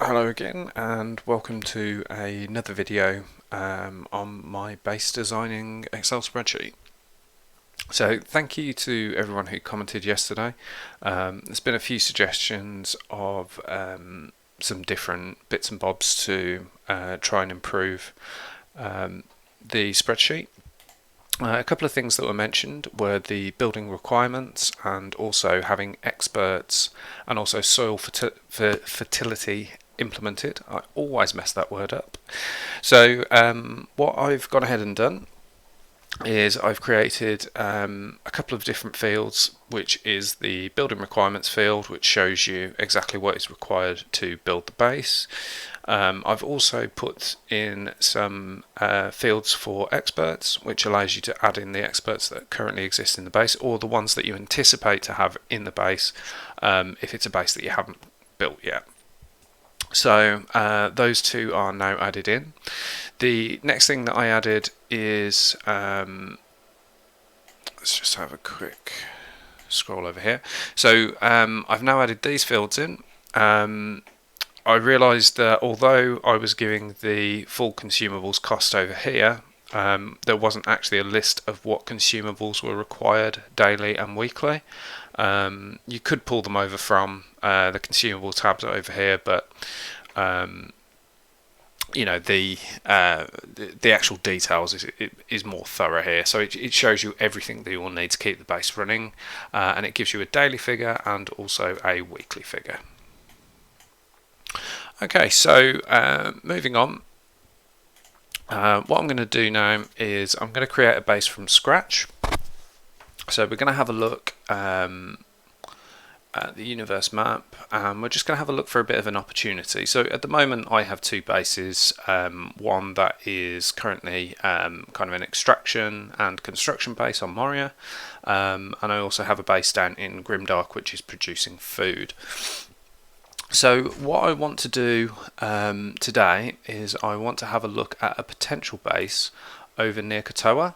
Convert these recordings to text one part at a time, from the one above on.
Hello again, and welcome to another video on my base designing Excel spreadsheet. So thank you to everyone who commented yesterday. There's been a few suggestions of some different bits and bobs to try and improve the spreadsheet. A couple of things that were mentioned were the building requirements and also having experts and also soil fertility implemented. I always mess that word up. So what I've gone ahead and done is I've created a couple of different fields, which is the building requirements field, which shows you exactly what is required to build the base. I've also put in some fields for experts, which allows you to add in the experts that currently exist in the base or the ones that you anticipate to have in the base if it's a base that you haven't built yet. So those two are now added in. The next thing that I added is, let's just have a quick scroll over here. So I've now added these fields in. I realised that although I was giving the full consumables cost over here, there wasn't actually a list of what consumables were required daily and weekly. You could pull them over from the consumable tabs over here, but you know, the actual details is more thorough here. So it shows you everything that you will need to keep the base running, and it gives you a daily figure and also a weekly figure. Okay, so moving on. What I'm going to do now is I'm going to create a base from scratch. So we're going to have a look at the universe map, and we're just going to have a look for a bit of an opportunity. So at the moment I have two bases, one that is currently kind of an extraction and construction base on Moria, and I also have a base down in Grimdark which is producing food. So what I want to do today is I want to have a look at a potential base over near Katoa.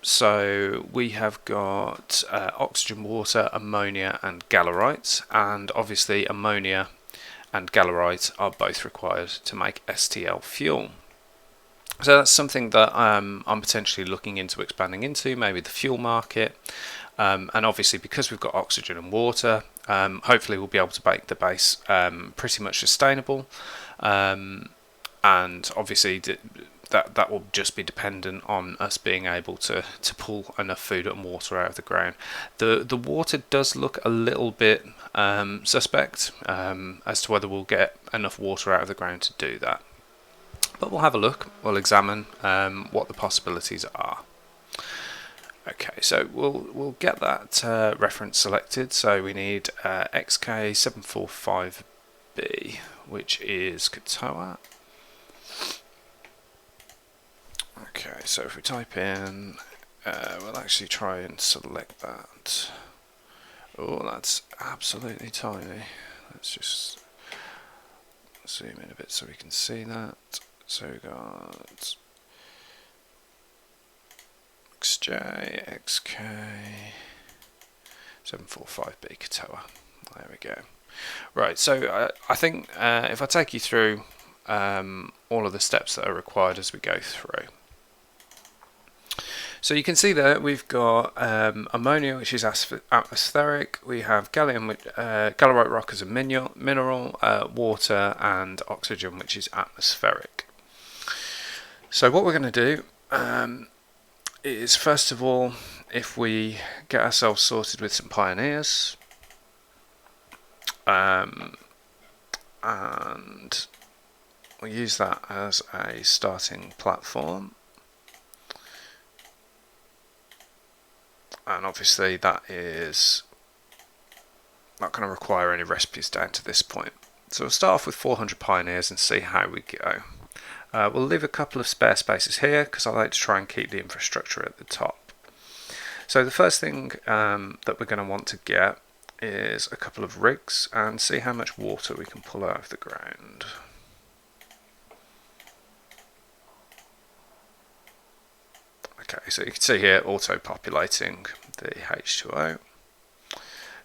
So we have got oxygen, water, ammonia and Gallerites, and obviously ammonia and Gallerite are both required to make STL fuel. So that's something that I'm potentially looking into expanding into, maybe the fuel market. And obviously because we've got oxygen and water, hopefully we'll be able to make the base pretty much sustainable, and obviously that will just be dependent on us being able to pull enough food and water out of the ground. The water does look a little bit suspect as to whether we'll get enough water out of the ground to do that. But we'll have a look, we'll examine what the possibilities are. Okay, so we'll get that reference selected. So we need XK745B, which is Katoa. Okay, so if we type in, we'll actually try and select that. Oh, that's absolutely tiny. Let's just zoom in a bit so we can see that. So we got XJ, XK, 745B Katoa. There we go. Right, so I think if I take you through all of the steps that are required as we go through. So you can see there we've got ammonia, which is atmospheric. We have gallium, Gallerite rock as a mineral, water, and oxygen, which is atmospheric. So what we're going to do is, first of all, if we get ourselves sorted with some pioneers, and we'll use that as a starting platform. And obviously that is not going to require any recipes down to this point. So we'll start off with 400 pioneers and see how we go. We'll leave a couple of spare spaces here because I like to try and keep the infrastructure at the top. So the first thing that we're going to want to get is a couple of rigs and see how much water we can pull out of the ground. Okay, so you can see here auto-populating the H2O.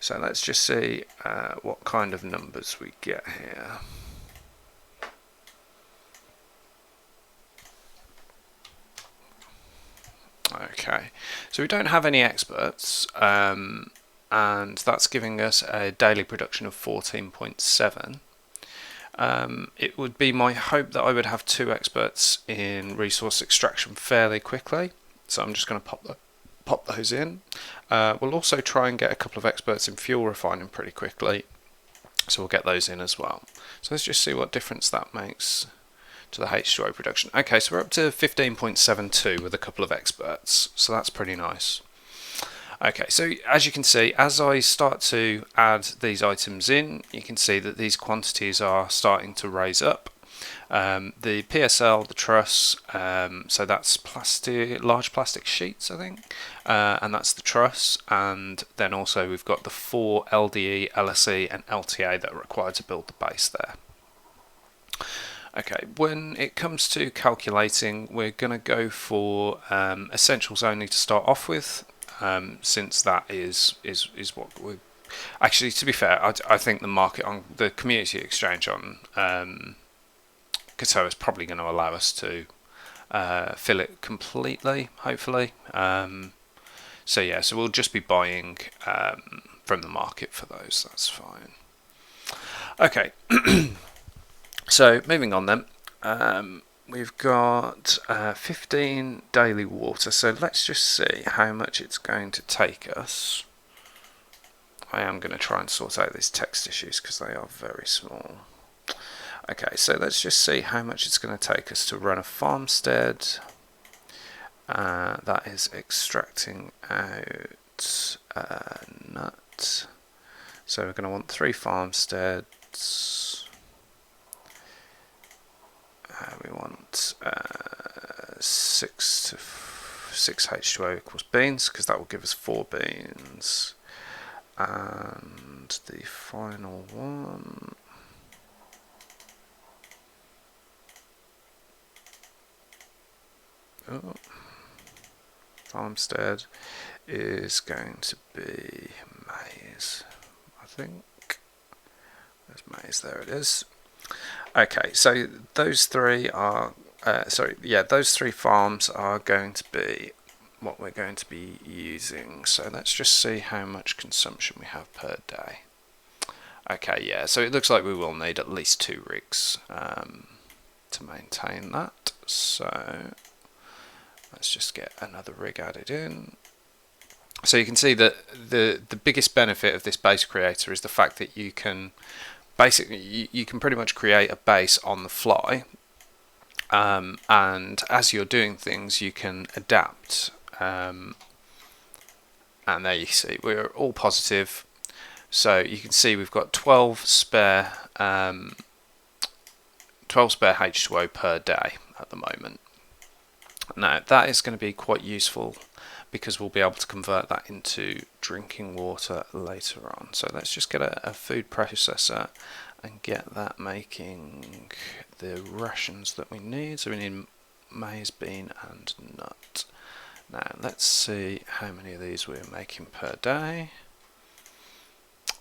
So let's just see what kind of numbers we get here. Okay, so we don't have any experts, and that's giving us a daily production of 14.7. It would be my hope that I would have 2 experts in resource extraction fairly quickly, so I'm just going to pop those in. We'll also try and get a couple of experts in fuel refining pretty quickly, so we'll get those in as well. So let's just see what difference that makes to the H2O production. Okay, so we're up to 15.72 with a couple of experts, so that's pretty nice. Okay, so as you can see, as I start to add these items in, you can see that these quantities are starting to raise up. The PSL, the truss, so that's plastic, large plastic sheets, I think, and that's the truss, and then also we've got the 4 LDE, LSE and LTA that are required to build the base there. Okay, when it comes to calculating, we're going to go for essentials only to start off with, since that is what we're... Actually, to be fair, I think the market on the community exchange on Katoa is probably going to allow us to fill it completely, hopefully. So yeah, so we'll just be buying from the market for those, that's fine. Okay. So moving on then, we've got 15 daily water, so let's just see how much it's going to take us. I am going to try and sort out these text issues because they are very small. Okay, so let's just see how much it's going to take us to run a farmstead. That is extracting out nut. So we're going to want 3 farmsteads. We want 6 H2O equals beans, because that will give us 4 beans. And the final one, farmstead, is going to be maize, I think. There's maize, there it is. Okay, so those 3 are, those 3 farms are going to be what we're going to be using. So let's just see how much consumption we have per day. Okay, yeah, so it looks like we will need at least 2 rigs to maintain that. So let's just get another rig added in. So you can see that the biggest benefit of this base creator is the fact that you can basically you can pretty much create a base on the fly, and as you're doing things you can adapt, and there you see we're all positive. So you can see we've got 12 spare H2O per day at the moment. Now that is going to be quite useful because we'll be able to convert that into drinking water later on. So let's just get a food processor and get that making the rations that we need. So we need maize, bean and nut. Now let's see how many of these we're making per day.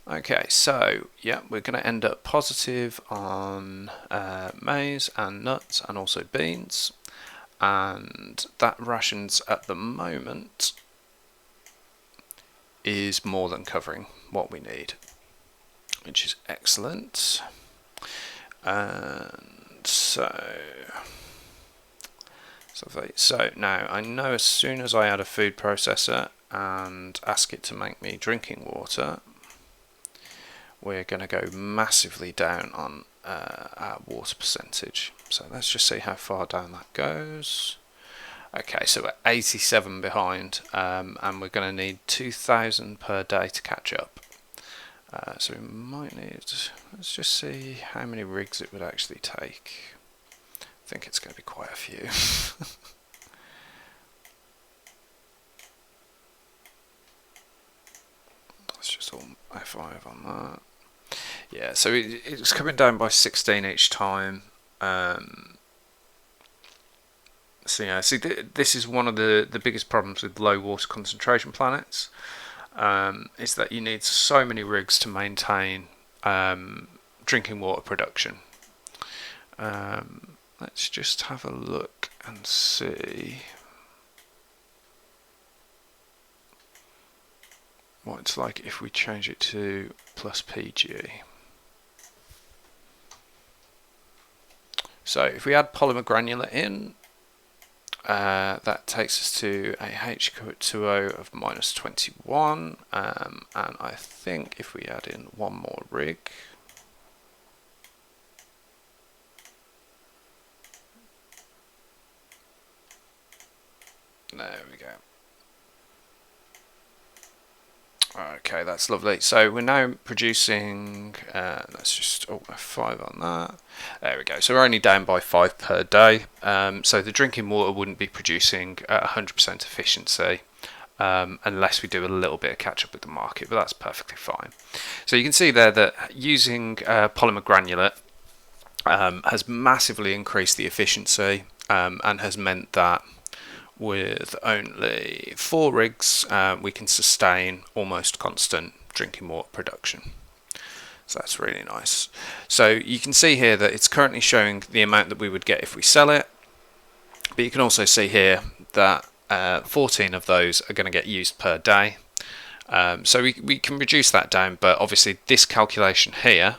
Okay, so yeah, we're going to end up positive on maize and nuts and also beans. And that rations at the moment is more than covering what we need, which is excellent. And so now I know as soon as I add a food processor and ask it to make me drinking water, we're going to go massively down on our water percentage. So let's just see how far down that goes. Okay, so we're 87 behind, and we're going to need 2,000 per day to catch up. So we might need, let's just see how many rigs it would actually take. I think it's going to be quite a few. Let's just all F5 on that. Yeah, so it's coming down by 16 each time. So yeah, see, this is one of the biggest problems with low water concentration planets. is that you need so many rigs to maintain drinking water production. Let's just have a look and see what it's like if we change it to plus PG. So if we add polymer granular in, that takes us to a H2O of minus 21, and I think if we add in one more rig, there we go. Okay, that's lovely. So we're now producing, let's just F5 on that. There we go. So we're only down by 5 per day. So the drinking water wouldn't be producing at 100% efficiency unless we do a little bit of catch up with the market, but that's perfectly fine. So you can see there that using polymer granulate has massively increased the efficiency and has meant that with only 4 rigs, we can sustain almost constant drinking water production. So that's really nice. So you can see here that it's currently showing the amount that we would get if we sell it, but you can also see here that 14 of those are going to get used per day. So we can reduce that down, but obviously this calculation here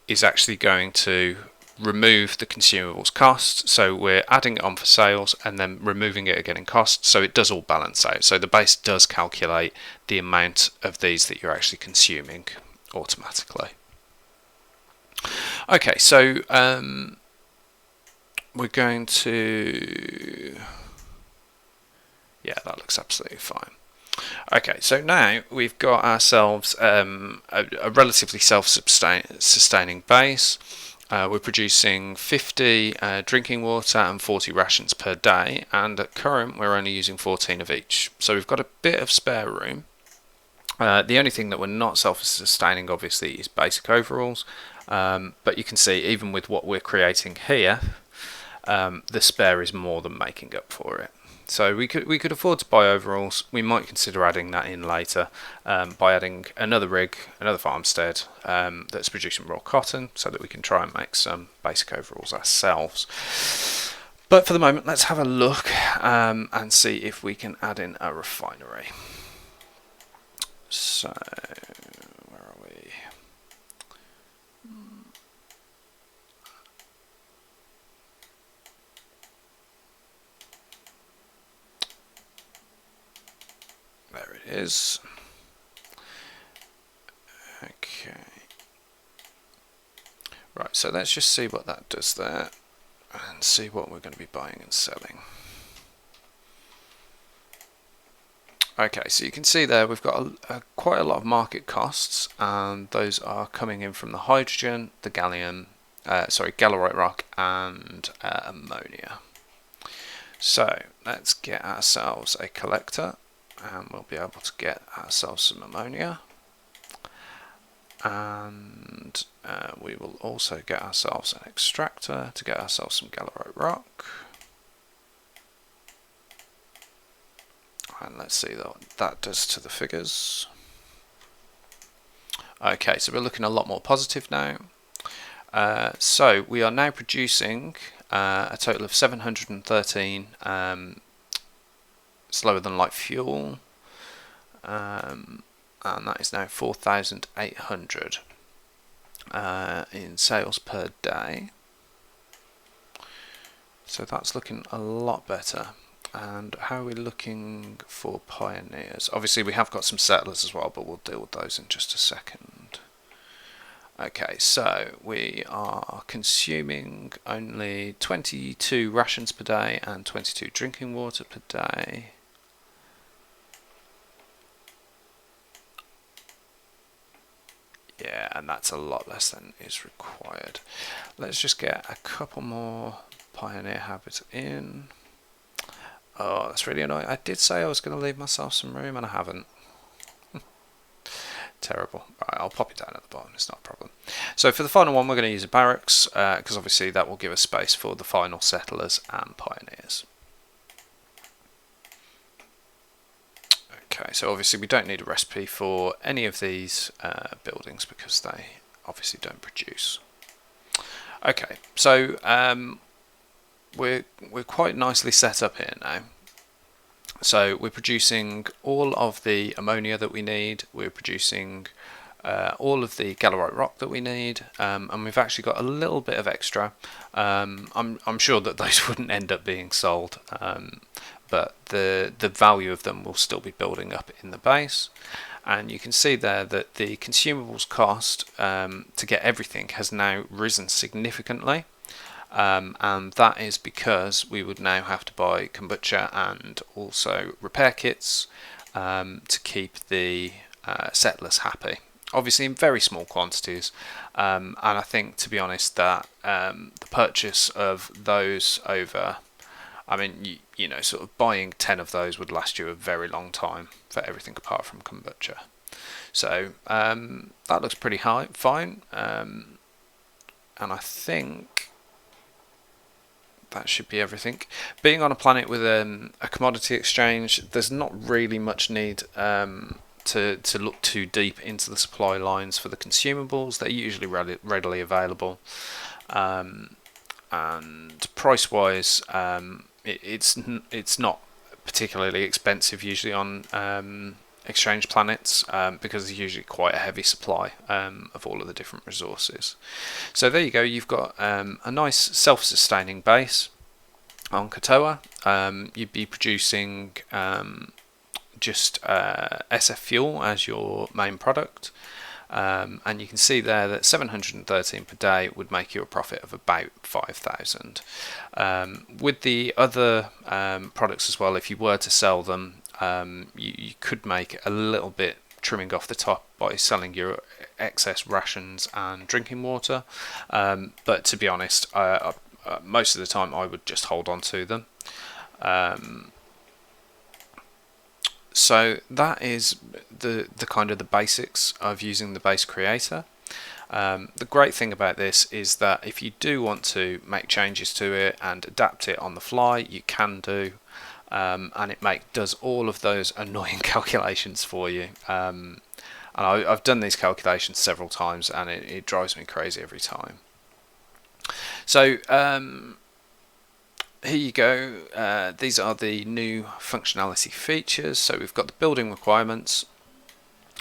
is actually going to remove the consumables cost, so we're adding it on for sales and then removing it again in cost, so it does all balance out. So the base does calculate the amount of these that you're actually consuming automatically. Okay, so we're going to, yeah, that looks absolutely fine. Okay, so now we've got ourselves a relatively self-sustaining base. We're producing 50 drinking water and 40 rations per day, and at current we're only using 14 of each. So we've got a bit of spare room. The only thing that we're not self-sustaining obviously is basic overalls, but you can see even with what we're creating here, the spare is more than making up for it. So we could afford to buy overalls. We might consider adding that in later by adding another rig, another farmstead that's producing raw cotton, so that we can try and make some basic overalls ourselves. But for the moment, let's have a look and see if we can add in a refinery. So where are we? There it is. Okay. Right, so let's just see what that does there and see what we're going to be buying and selling. Okay, so you can see there we've got quite a lot of market costs, and those are coming in from the hydrogen, the gallium, Galerite rock, and ammonia. So let's get ourselves a collector, and we'll be able to get ourselves some ammonia, and we will also get ourselves an extractor to get ourselves some Galerite rock. And let's see what that does to the figures. Okay, so we're looking a lot more positive now. So we are now producing a total of 713 slower than light fuel, and that is now 4,800 in sales per day. So that's looking a lot better. And how are we looking for pioneers? Obviously we have got some settlers as well, but we'll deal with those in just a second. Okay, so we are consuming only 22 rations per day and 22 drinking water per day. Yeah, and that's a lot less than is required. Let's just get a couple more pioneer habits in. Oh, that's really annoying. I did say I was going to leave myself some room and I haven't. Terrible. Right, I'll pop it down at the bottom, it's not a problem. So for the final one we're going to use a barracks, because obviously that will give us space for the final settlers and pioneers. Okay, so obviously we don't need a recipe for any of these buildings because they obviously don't produce. Okay, so we're quite nicely set up here now. So we're producing all of the ammonia that we need. We're producing all of the Galerite rock that we need, and we've actually got a little bit of extra. I'm sure that those wouldn't end up being sold, but the value of them will still be building up in the base. And you can see there that the consumables cost to get everything has now risen significantly. And that is because we would now have to buy kombucha and also repair kits to keep the settlers happy. Obviously in very small quantities, and I think, to be honest, that the purchase of those over, I mean, you know, sort of buying 10 of those would last you a very long time for everything apart from kombucha. So that looks pretty fine, and I think that should be everything. Being on a planet with a commodity exchange, there's not really much need to look too deep into the supply lines for the consumables. They're usually readily available, and price wise it's not particularly expensive usually on exchange planets, because there's usually quite a heavy supply of all of the different resources. So there you go, you've got a nice self-sustaining base on Katoa. You'd be producing just SF fuel as your main product, and you can see there that 713 per day would make you a profit of about 5,000. With the other products as well, if you were to sell them, you could make a little bit trimming off the top by selling your excess rations and drinking water, but to be honest, most of the time I would just hold on to them. So that is the kind of the basics of using the base creator. The great thing about this is that if you do want to make changes to it and adapt it on the fly, you can do, and it does all of those annoying calculations for you. And I've done these calculations several times, and it drives me crazy every time. So here you go, these are the new functionality features. So we've got the building requirements.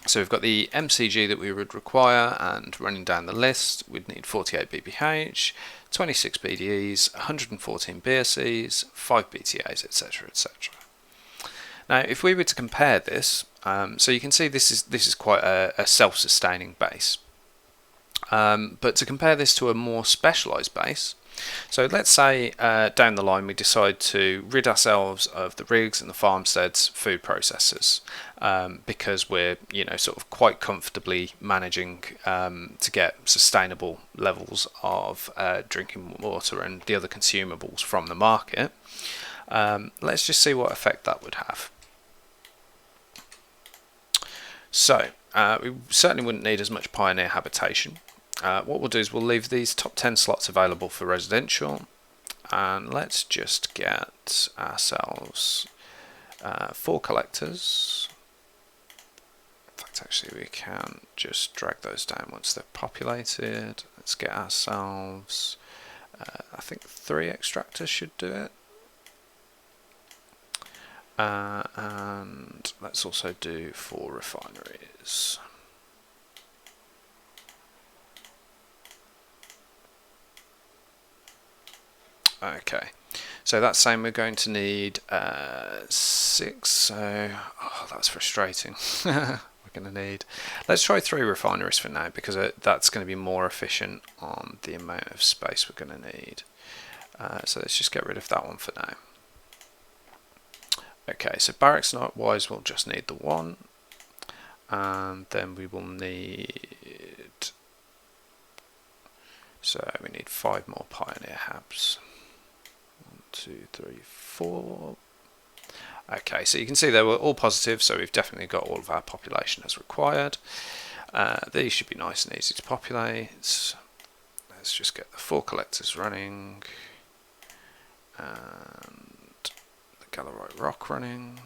So we've got the MCG that we would require, and running down the list, we'd need 48 BPH, 26 BDEs, 114 BSEs, 5 BTAs, etc, etc. Now if we were to compare this, so you can see this is quite a self-sustaining base, but to compare this to a more specialised base, so let's say down the line we decide to rid ourselves of the rigs and the farmsteads food processors, because we're sort of quite comfortably managing to get sustainable levels of drinking water and the other consumables from the market. Let's just see what effect that would have. So we certainly wouldn't need as much pioneer habitation. What we'll do is we'll leave these top 10 slots available for residential, and let's just get ourselves 4 collectors. In fact, actually we can just drag those down once they're populated. Let's get ourselves I think 3 extractors should do it, and let's also do 4 refineries. Okay, so that's saying we're going to need 6, so that's frustrating. We're going to need, let's try 3 refineries for now, because that's going to be more efficient on the amount of space we're going to need. So let's just get rid of that one for now. Okay, so barracks wise we'll just need the 1, and then we will need, so we need 5 more pioneer habs. 1, 2, 3, 4. Okay, so you can see they were all positive, so we've definitely got all of our population as required. These should be nice and easy to populate. Let's just get the 4 collectors running, and the Galerite rock running.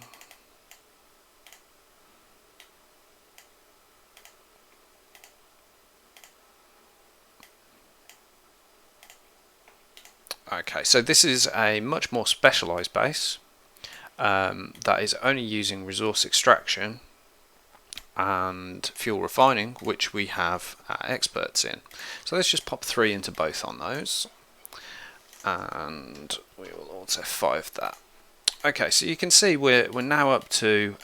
Okay, so this is a much more specialized base that is only using resource extraction and fuel refining, which we have experts in. So let's just pop 3 into both on those, and we will also 5 that. Okay, so you can see we're now up to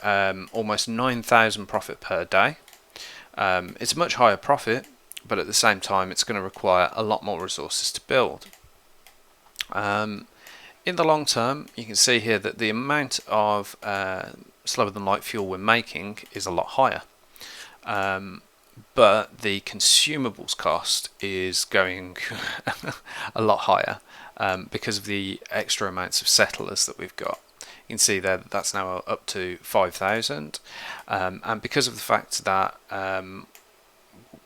almost 9,000 profit per day. It's a much higher profit, but at the same time it's going to require a lot more resources to build. In the long term, you can see here that the amount of slower than light fuel we're making is a lot higher, but the consumables cost is going a lot higher because of the extra amounts of settlers that we've got. You can see there that that's now up to 5,000, and because of the fact that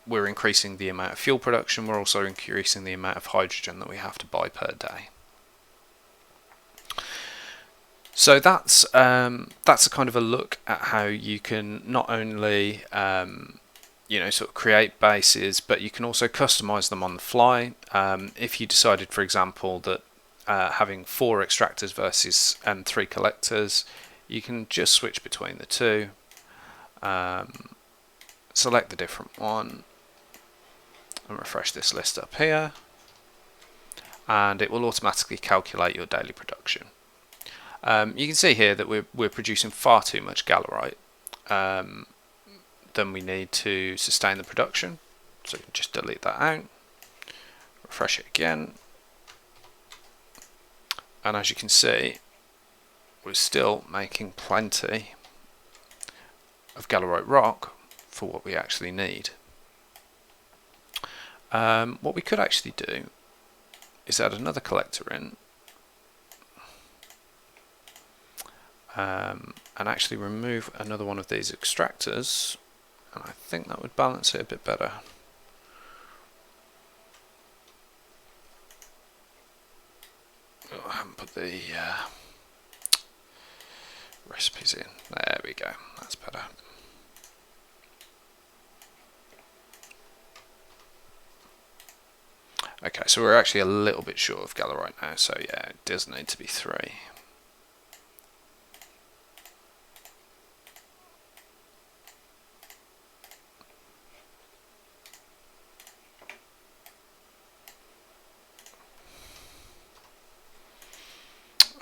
we're increasing the amount of fuel production, we're also increasing the amount of hydrogen that we have to buy per day. So that's a kind of a look at how you can not only sort of create bases, but you can also customize them on the fly. If you decided, for example, that having 4 extractors versus 3 collectors, you can just switch between the two. Select the different one and refresh this list up here, and it will automatically calculate your daily production. You can see here that we're producing far too much Galerite than we need to sustain the production, so you can just delete that out, refresh it again, and as you can see, we're still making plenty of Galerite rock for what we actually need. What we could actually do is add another collector in and actually remove another one of these extractors, and I think that would balance it a bit better. Oh, I haven't put the recipes in. There we go, that's better. Okay, so we're actually a little bit short of Galerite now, so yeah, it does need to be 3.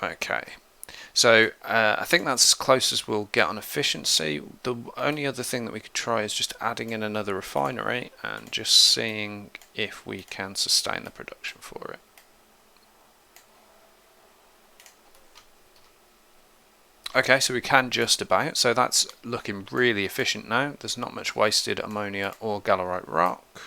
Okay, so I think that's as close as we'll get on efficiency. The only other thing that we could try is just adding in another refinery and just seeing if we can sustain the production for it. Okay, so we can just about, so that's looking really efficient now. There's not much wasted ammonia or Galerite rock.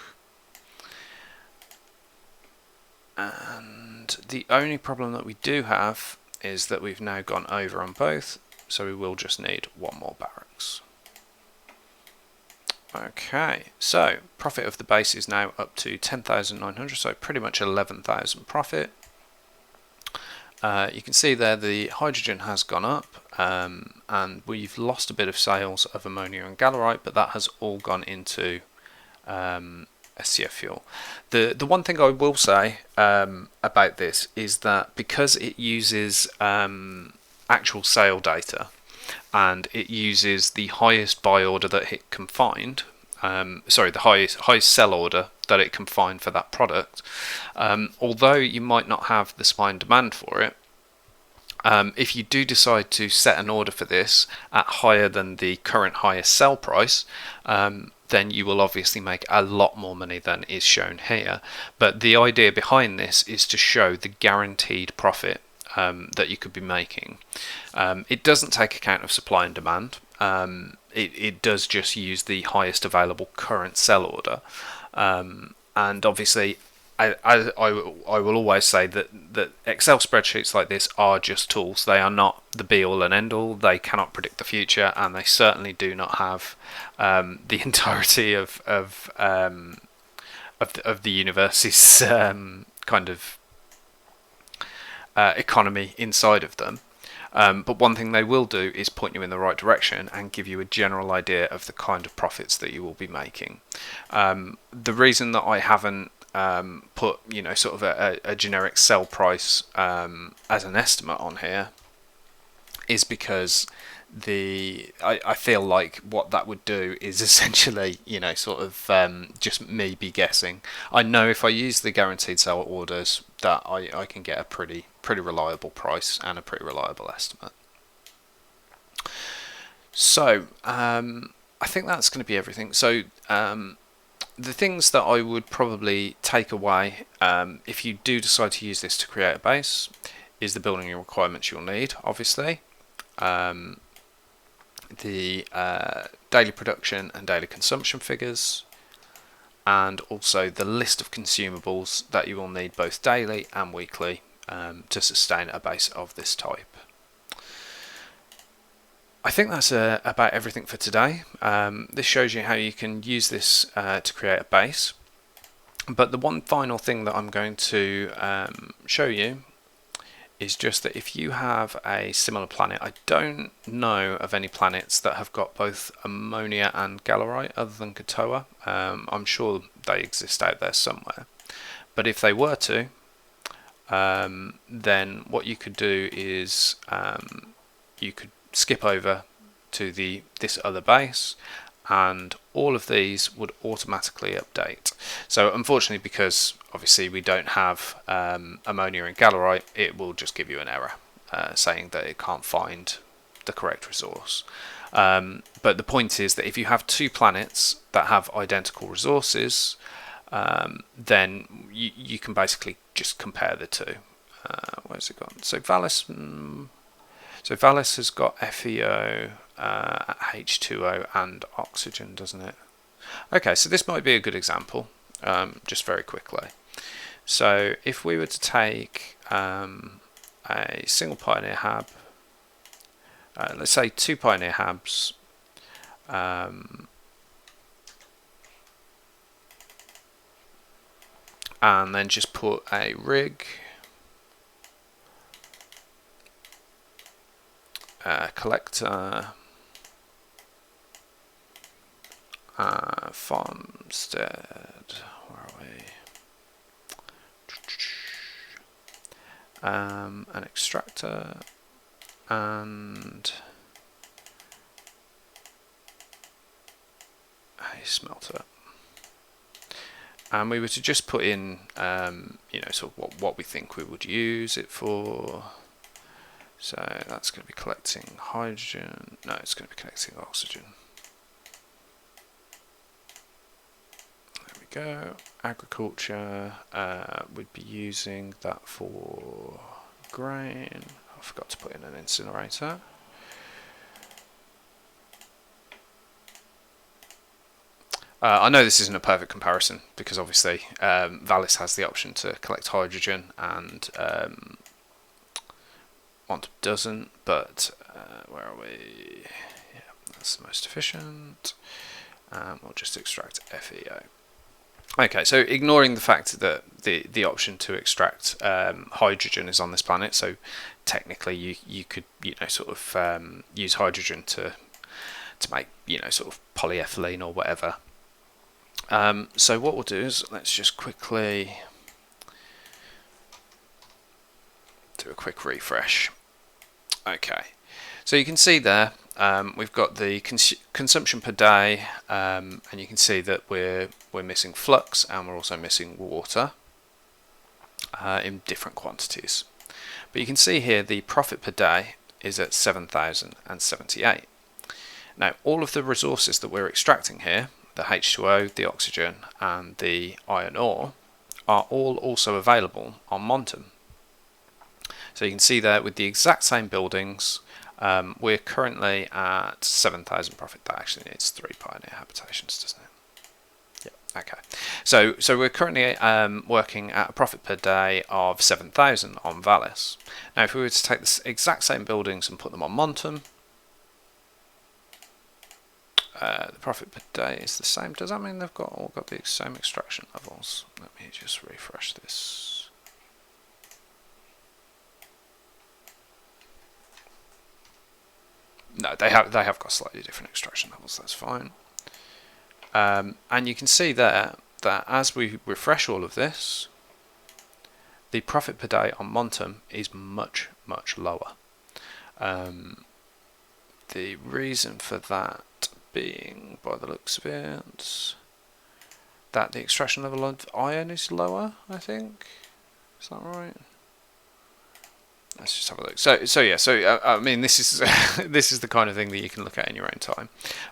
And the only problem that we do have is that we've now gone over on both, so we will just need 1 more barracks. Okay, so profit of the base is now up to 10,900, so pretty much 11,000 profit. You can see there the hydrogen has gone up, and we've lost a bit of sales of ammonia and Galerite, but that has all gone into SCF fuel. The one thing I will say about this is that because it uses actual sale data and it uses the highest buy order that it can find, the highest sell order that it can find for that product, although you might not have the supply and demand for it, if you do decide to set an order for this at higher than the current highest sell price, then you will obviously make a lot more money than is shown here. But the idea behind this is to show the guaranteed profit that you could be making. It doesn't take account of supply and demand. It does just use the highest available current sell order. And obviously, I will always say that Excel spreadsheets like this are just tools. They are not the be all and end all. They cannot predict the future, and they certainly do not have the entirety of the universe's kind of economy inside of them. But one thing they will do is point you in the right direction and give you a general idea of the kind of profits that you will be making. The reason that I haven't put sort of a generic sell price as an estimate on here is because I feel like what that would do is essentially sort of just me be guessing. I know if I use the guaranteed sell orders that I can get a pretty reliable price and a pretty reliable estimate. So I think that's going to be everything. So the things that I would probably take away if you do decide to use this to create a base is the building requirements you'll need, obviously, the daily production and daily consumption figures, and also the list of consumables that you will need both daily and weekly to sustain a base of this type. I think that's about everything for today. This shows you how you can use this to create a base. But the one final thing that I'm going to show you is just that if you have a similar planet, I don't know of any planets that have got both ammonia and Galerite other than Katoa. I'm sure they exist out there somewhere. But if they were to, then what you could do is you could skip over to this other base, and all of these would automatically update. So unfortunately, because obviously we don't have ammonia and Galerite, it will just give you an error saying that it can't find the correct resource. But the point is that if you have two planets that have identical resources, then you can basically just compare the two. Where's it gone? So Valis has got FeO, H2O and oxygen, doesn't it? Okay, so this might be a good example, just very quickly. So if we were to take a single Pioneer Hab, let's say 2 Pioneer Habs, and then just put a rig, collector, farmstead, where are we? An extractor and a smelter. And we were to just put in, sort of what we think we would use it for. So that's going to be collecting hydrogen. No, it's going to be collecting oxygen. There we go. Agriculture, we'd be using that for grain. I forgot to put in an incinerator. I know this isn't a perfect comparison because obviously Valis has the option to collect hydrogen and Quantum doesn't, but where are we? Yeah, that's the most efficient. We'll just extract FeO. Okay, so ignoring the fact that the option to extract hydrogen is on this planet, so technically you could sort of use hydrogen to make sort of polyethylene or whatever. So what we'll do is let's just quickly do a quick refresh. Okay, so you can see there we've got the consumption per day, and you can see that we're missing flux and we're also missing water in different quantities. But you can see here the profit per day is at 7,078. Now all of the resources that we're extracting here, the H2O, the oxygen and the iron ore, are all also available on Montum. So you can see there with the exact same buildings, we're currently at 7,000 profit. That actually needs 3 Pioneer habitations, doesn't it? Yeah. Okay. So we're currently working at a profit per day of 7,000 on Valis. Now if we were to take the exact same buildings and put them on Montum, the profit per day is the same. Does that mean they've all got the same extraction levels? Let me just refresh this. No, they have got slightly different extraction levels. That's fine. And you can see there that as we refresh all of this, the profit per day on Montum is much, much lower. The reason for that being, by the looks of it, that the extraction level of iron is lower, I think. Is that right? Let's just have a look. I mean, this is this is the kind of thing that you can look at in your own time.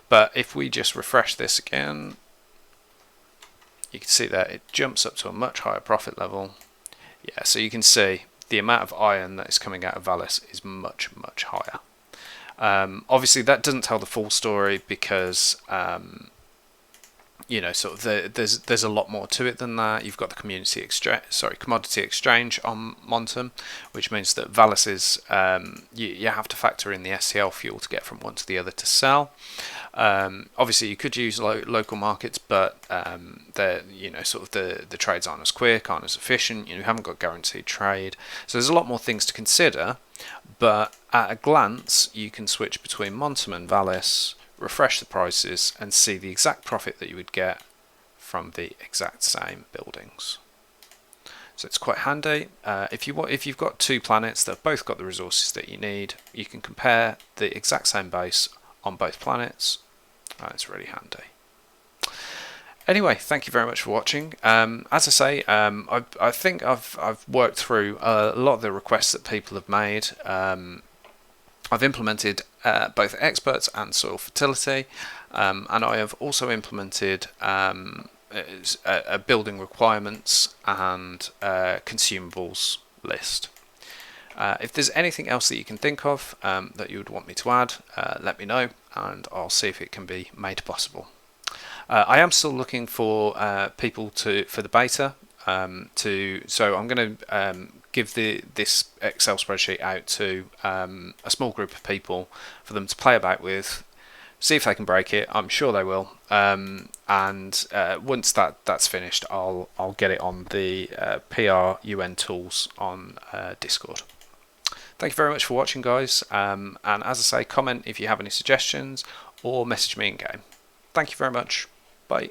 But if we just refresh this again, you can see that it jumps up to a much higher profit level. Yeah, so you can see the amount of iron that is coming out of Valis is much, much higher. Obviously, that doesn't tell the full story because you know, sort of there's a lot more to it than that. You've got the commodity exchange on Montum, which means that Valis is you have to factor in the SCL fuel to get from one to the other to sell. Obviously, you could use local markets, but you know, sort of the trades aren't as quick, aren't as efficient. You haven't got guaranteed trade, so there's a lot more things to consider. But at a glance, you can switch between Montum and Valis, refresh the prices, and see the exact profit that you would get from the exact same buildings. So it's quite handy. If you've got two planets that have both got the resources that you need, you can compare the exact same base on both planets. It's really handy. Anyway, thank you very much for watching. As I say, I think I've worked through a lot of the requests that people have made. I've implemented both experts and soil fertility, and I have also implemented a building requirements and consumables list. If there's anything else that you can think of that you would want me to add, let me know, and I'll see if it can be made possible. I am still looking for people for the beta. So I'm going to give this Excel spreadsheet out to a small group of people for them to play about with, see if they can break it. I'm sure they will. And once that's finished, I'll get it on the PRUN tools on Discord. Thank you very much for watching, guys. And as I say, comment if you have any suggestions or message me in game. Thank you very much. Bye.